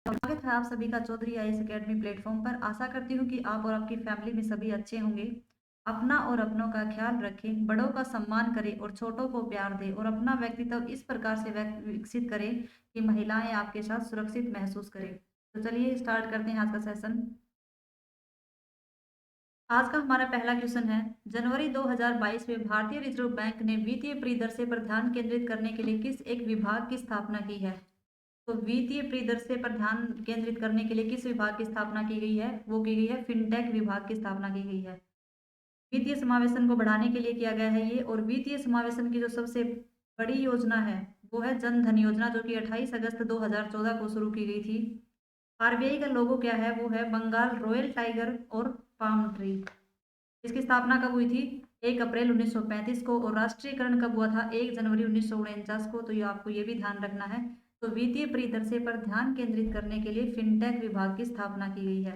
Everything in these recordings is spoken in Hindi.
स्वागत है आप सभी का चौधरी आईएएस एकेडमी प्लेटफॉर्म पर। आशा करती हूँ कि आप और आपकी फैमिली में सभी अच्छे होंगे। अपना और अपनों का ख्याल रखें, बड़ों का सम्मान करें और छोटों को प्यार दें और अपना व्यक्तित्व इस प्रकार से विकसित करें कि महिलाएं आपके साथ सुरक्षित महसूस करें। तो चलिए स्टार्ट करते हैं आज का सेशन। आज का हमारा पहला क्वेश्चन है, जनवरी 2022 में भारतीय रिजर्व बैंक ने वित्तीय परिदृश्य पर ध्यान केंद्रित करने के लिए किस एक विभाग की स्थापना की है? तो वित्तीय परिदृश्य पर ध्यान केंद्रित करने के लिए किस विभाग की स्थापना की गई है? वो की गई है फिनटेक विभाग की स्थापना की गई है। वित्तीय समावेशन को बढ़ाने के लिए किया गया है ये। और वित्तीय समावेशन की जो सबसे बड़ी योजना है वो है जन धन योजना, जो कि 28 अगस्त 2014 को शुरू की गई थी। आरबीआई का लोगो क्या है? वो है बंगाल रॉयल टाइगर और पाम ट्री। इसकी स्थापना कब हुई थी? 1 अप्रैल 1935 को। और राष्ट्रीयकरण कब हुआ था? 1 जनवरी 1949 को। तो ये आपको ये भी ध्यान रखना है। तो वित्तीय परिदृश्य पर ध्यान केंद्रित करने के लिए फिनटेक विभाग की स्थापना की गई है।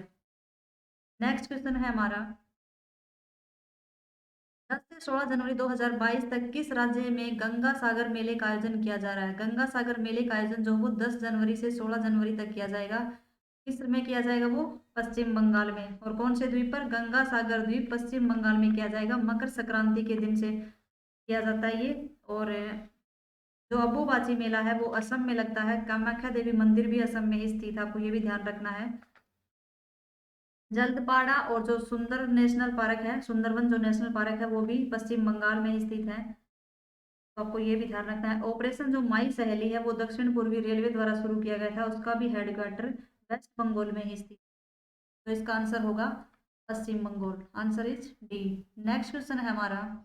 नेक्स्ट क्वेश्चन है हमारा, 10 से 16 जनवरी 2022 तक किस राज्य में गंगा सागर मेले का आयोजन किया जा रहा है? गंगा सागर मेले का आयोजन जो वो 10 जनवरी से 16 जनवरी तक किया जाएगा। किस में किया जाएगा? वो पश्चिम बंगाल में। और कौन से द्वीप पर? गंगा सागर द्वीप पश्चिम बंगाल में किया जाएगा। मकर संक्रांति के दिन से किया जाता है ये। और जो अम्बुबाची मेला है वो असम में लगता है। कामाख्या देवी मंदिर भी असम में ही स्थित है, आपको ये भी ध्यान रखना है। जल्दपाड़ा और जो सुंदर नेशनल पार्क है, सुंदरवन जो नेशनल पार्क है, वो भी पश्चिम बंगाल में ही स्थित है। तो आपको ये भी ध्यान रखना है। ऑपरेशन जो माई सहेली है वो दक्षिण पूर्वी रेलवे द्वारा शुरू किया गया था, उसका भी हेडक्वार्टर वेस्ट बंगाल में ही स्थित। तो इसका आंसर होगा Paschim Bengal. Answer is D. Next question है हमारा,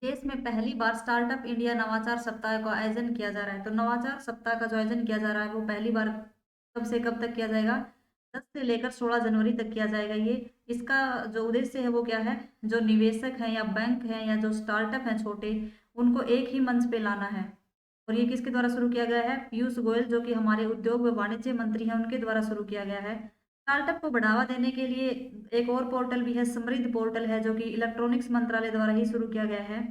देश में पहली बार स्टार्टअप इंडिया नवाचार सप्ताह का आयोजन किया जा रहा है। तो नवाचार सप्ताह का जो आयोजन किया जा रहा है वो पहली बार कब से कब तक किया जाएगा? 10 से लेकर 16 जनवरी तक किया जाएगा ये। इसका जो उद्देश्य है वो क्या है? जो निवेशक हैं या बैंक हैं या जो स्टार्टअप हैं छोटे, उनको एक ही मंच पे लाना है। और ये किसके द्वारा शुरू किया गया है? पीयूष गोयल जो कि हमारे उद्योग व वाणिज्य मंत्री हैं, उनके द्वारा शुरू किया गया है। स्टार्टअप को बढ़ावा देने के लिए एक और पोर्टल भी है, समृद्ध पोर्टल है, जो कि इलेक्ट्रॉनिक्स मंत्रालय द्वारा ही शुरू किया गया है।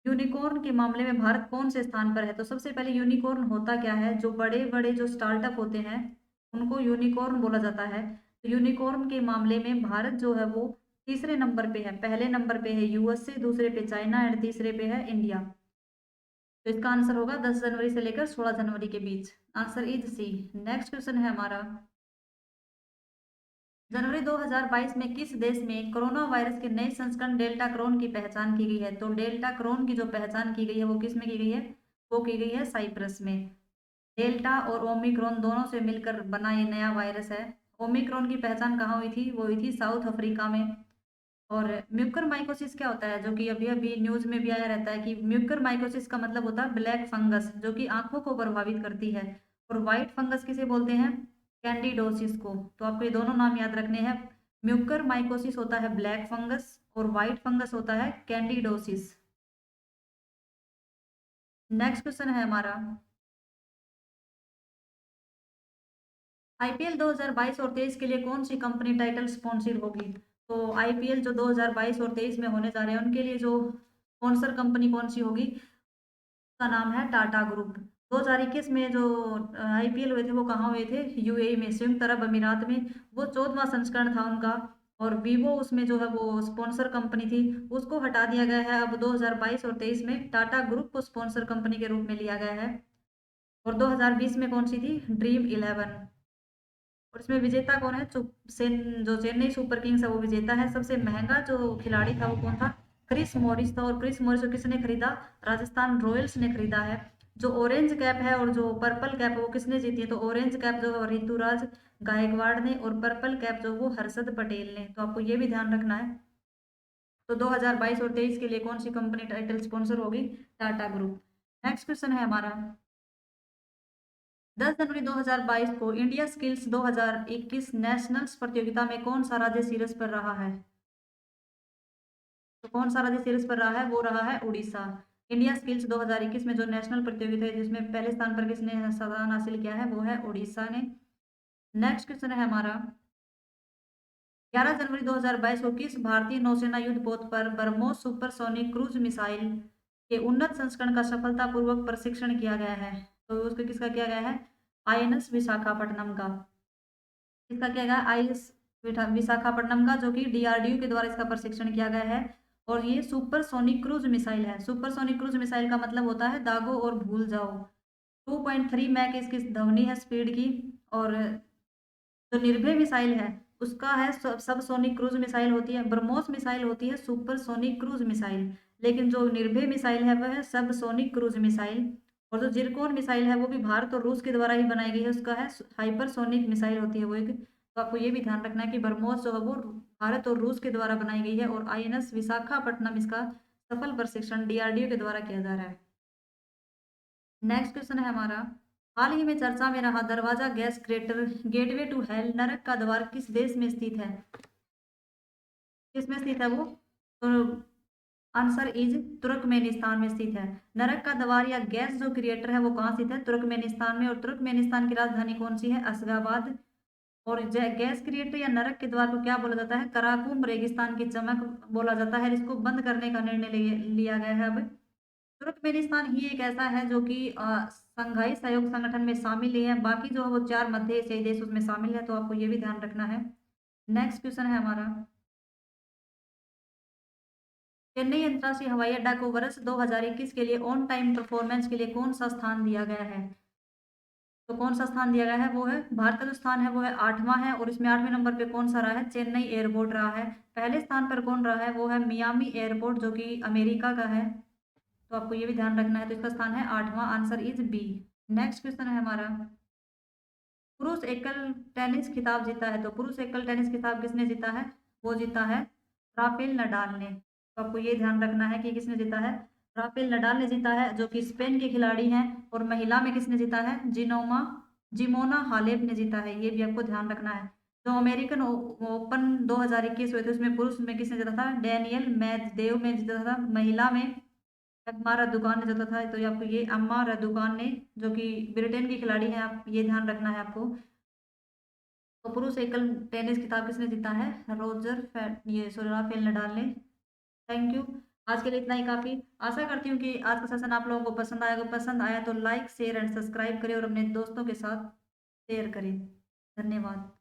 यूनिकॉर्न के मामले में भारत कौन से स्थान पर है? तो सबसे पहले यूनिकॉर्न होता क्या है? जो बड़े बड़े जो स्टार्टअप होते हैं उनको यूनिकॉर्न बोला जाता है। तो यूनिकॉर्न के मामले में भारत जो है वो तीसरे नंबर पे है। पहले नंबर पे है यूएसए, दूसरे पे चाइना एंड तीसरे पे है इंडिया। तो इसका आंसर होगा 10 जनवरी से लेकर 16 जनवरी के बीच। Answer is C. Next question है हमारा, जनवरी 2022 में किस देश में कोरोना वायरस के नए संस्करण डेल्टा क्रोन की पहचान की गई है? तो डेल्टा क्रोन की जो पहचान की गई है वो किस में की गई है? वो की गई है साइप्रस में। डेल्टा और ओमिक्रॉन दोनों से मिलकर बना ये नया वायरस है। ओमिक्रॉन की पहचान कहाँ हुई थी? वो हुई थी साउथ अफ्रीका में। और म्यूकर माइकोसिस क्या होता है? जो कि अभी अभी न्यूज में भी आया रहता है कि म्यूकर माइकोसिस का मतलब होता है ब्लैक फंगस, जो कि आंखों को प्रभावित करती है। और व्हाइट फंगस किसे बोलते हैं? कैंडिडोसिस को। तो आपको ये दोनों नाम याद रखने हैं। म्यूकर माइकोसिस होता है ब्लैक फंगस और व्हाइट फंगस होता है कैंडिडोसिस। नेक्स्ट क्वेश्चन है हमारा, आईपीएल 2022 और 23 के लिए कौन सी कंपनी टाइटल स्पॉन्सर होगी? तो आईपीएल जो 2022 और 23 में होने जा रहे हैं उनके लिए जो स्पॉन्सर कंपनी कौन सी होगी? का नाम है टाटा ग्रुप। 2021 में जो आईपीएल हुए थे वो कहाँ हुए थे? यूएई में, संयुक्त अरब अमीरात में। वो 14वां संस्करण था उनका। और वीवो उसमें जो है वो स्पॉन्सर कंपनी थी, उसको हटा दिया गया है। अब 2022 और 23 में टाटा ग्रुप को स्पॉन्सर कंपनी के रूप में लिया गया है। और 2020 में कौन सी थी? ड्रीम 11। और इसमें विजेता कौन है? जो चेन्नई सुपर किंग्स है वो विजेता है। सबसे महंगा जो खिलाड़ी था वो कौन था? क्रिस मॉरिस था। और क्रिस मॉरिस को किसने खरीदा? राजस्थान रॉयल्स ने खरीदा है। जो ऑरेंज कैप है और जो पर्पल कैप है वो किसने जीती है? तो ऑरेंज कैप जो है ऋतुराज गायकवाड़ ने और पर्पल कैप जो वो हर्षद पटेल ने। तो आपको ये भी ध्यान रखना है। तो 2022 और 23 के लिए कौन सी कंपनी टाइटल स्पॉन्सर होगी? टाटा ग्रुप। नेक्स्ट क्वेश्चन है हमारा, 10 जनवरी 2022 को इंडिया स्किल्स 2021 नेशनल्स प्रतियोगिता में कौन सा राज्य शीर्ष पर रहा है? तो कौन सा राज्य शीर्ष पर रहा है? वो रहा है उड़ीसा। इंडिया स्किल्स 2021 में जो नेशनल प्रतियोगिता है जिसमें पहले स्थान पर किसने स्थान हासिल किया है? वो है उड़ीसा ने। नेक्स्ट क्वेश्चन है हमारा, 11 जनवरी 2022 को किस भारतीय नौसेना युद्ध पोत पर ब्रह्मोस सुपरसोनिक क्रूज मिसाइल के उन्नत संस्करण का सफलतापूर्वक प्रशिक्षण किया गया है? तो उसको किसका किया गया है? INS विशाखापट्टनम का। इसका क्या है, INS विशाखापट्टनम का, जो कि DRDO के द्वारा इसका प्रशिक्षण किया गया है। और ये सुपरसोनिक क्रूज मिसाइल है। सुपरसोनिक क्रूज मिसाइल का मतलब होता है दागो और भूल जाओ। 2.3 मैक इसकी ध्वनि है स्पीड की। और जो निर्भय मिसाइल है उसका है सब सोनिक क्रूज मिसाइल होती है। ब्रह्मोस मिसाइल होती है सुपर सोनिक क्रूज मिसाइल। लेकिन जो निर्भय मिसाइल है वह है सब सोनिक क्रूज मिसाइल। और जो जिरकोन मिसाइल है वो भी भारत और रूस के द्वारा ही बनाई गई है, उसका है हाइपरसोनिक मिसाइल होती है वो एक। तो आपको ये भी ध्यान रखना है कि ब्रह्मोस जो है वो भारत और रूस के द्वारा बनाई गई है, और INS विशाखापट्टनम इसका सफल प्रशिक्षण DRDO के द्वारा किया जा रहा है। नेक्स्ट क्वेश्चन है हमारा, हाल ही में चर्चा में रहा Darvaza gas crater gateway to hell नरक का द्वार किस देश में स्थित है? किस में स्थित है वो? तो आंसर इज तुर्कमेनिस्तान में स्थित है। नरक का द्वार या गैस जो क्रिएटर है वो कहाँ स्थित है? तुर्कमेनिस्तान में। और तुर्कमेनिस्तान की राजधानी कौन सी है? अशगाबाद। और गैस क्रिएटर या नरक के द्वार को क्या बोला जाता है? कराकुम रेगिस्तान की चमक बोला जाता है। इसको बंद करने का निर्णय लिया गया है अब। तुर्कमेनिस्तान ही एक ऐसा है जो कि संघाई सहयोग संगठन में शामिल ही है। बाकी जो है वो 4 मध्य एशियाई देश उसमें शामिल है, तो आपको ये भी ध्यान रखना है। नेक्स्ट क्वेश्चन है हमारा, चेन्नई अंतर्राष्ट्रीय हवाई अड्डा को वर्ष 2021 के लिए ऑन टाइम परफॉर्मेंस के लिए कौन सा स्थान दिया गया है? तो कौन सा स्थान दिया गया है? वो है भारत का जो स्थान है वो है 8वां है। और इसमें 8वें नंबर पे कौन सा रहा है? चेन्नई एयरपोर्ट रहा है। पहले स्थान पर कौन रहा है? वो है मियामी एयरपोर्ट जो कि अमेरिका का है। तो आपको ये भी ध्यान रखना है। तो इसका स्थान है 8वां, answer is B. Next question है हमारा, पुरुष एकल टेनिस खिताब जीता है। तो पुरुष एकल टेनिस खिताब किसने जीता है? वो जीता है राफेल नडाल ने। तो आपको ये ध्यान रखना है कि किसने जीता है? राफेल नडाल ने जीता है, जो कि स्पेन के खिलाड़ी हैं। और महिला में किसने जीता है? जिमोना हालेप ने जीता है। ये भी आपको ध्यान रखना है। जो अमेरिकन ओपन 2021 हुए थे उसमें पुरुष में किसने जीता था? डेनियल मेदवेदेव ने जीता था। महिला में अम्मा रदुकान ने जीता था। तो ये आपको ये अम्मा रदुकान ने, जो कि ब्रिटेन की खिलाड़ी है, आप ये ध्यान रखना है आपको। तो पुरुष एकल टेनिस खिताब किसने जीता है? ये सॉरी राफेल नडाल ने। Thank you. आज के लिए इतना ही काफ़ी। आशा करती हूँ कि आज का सेशन आप लोगों को पसंद आएगा। पसंद आया तो लाइक शेयर एंड सब्सक्राइब करें और अपने दोस्तों के साथ शेयर करें। धन्यवाद।